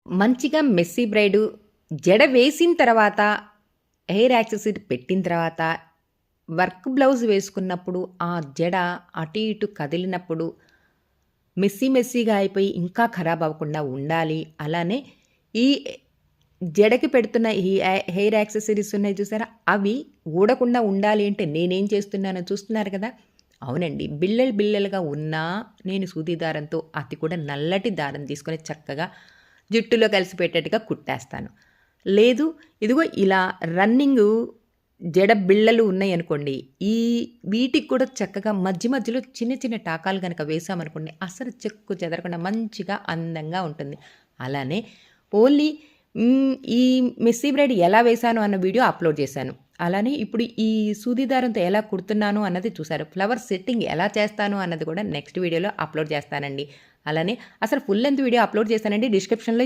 మంచిగా మెస్సీ బ్రైడు జడ వేసిన తర్వాత, హెయిర్ యాక్సెసరీ పెట్టిన తర్వాత, వర్క్ బ్లౌజ్ వేసుకున్నప్పుడు ఆ జడ అటు ఇటు కదిలినప్పుడు మెస్సీగా అయిపోయి ఇంకా ఖరాబ్ అవ్వకుండా ఉండాలి. అలానే ఈ జడకి పెడుతున్న ఈ హెయిర్ యాక్సెసరీస్ ఉన్నాయి చూసారా? అవి ఊడకుండా ఉండాలి అంటే నేనేం చేస్తున్నానో చూస్తున్నారు కదా! అవునండి. బిళ్ళలుగా ఉన్నా నేను సూది దారంతో అది కూడా నల్లటి దారం తీసుకొని చక్కగా జుట్టులో కలిసిపెట్టేట్టుగా కుట్టేస్తాను. లేదు ఇదిగో ఇలా రన్నింగు జడ బిళ్ళలు ఉన్నాయనుకోండి, వీటికి కూడా చక్కగా మధ్యలో చిన్న టాకాలు గనక వేసామనుకోండి, అసలు చెక్కు చెదరకుండా మంచిగా అందంగా ఉంటుంది. అలానే ఓన్లీ ఈ మెస్సీ బ్రైడ్ ఎలా వేశాను అన్న వీడియో అప్లోడ్ చేశాను. అలానే ఇప్పుడు ఈ సూది దారంతో ఎలా కుడుతున్నాను అన్నది చూసారు. ఫ్లవర్ సెట్టింగ్ ఎలా చేస్తాను అన్నది కూడా నెక్స్ట్ వీడియోలో అప్లోడ్ చేస్తానండి. అలానే అసలు ఫుల్ లెంత్ వీడియో అప్లోడ్ చేశానండి. డిస్క్రిప్షన్‌లో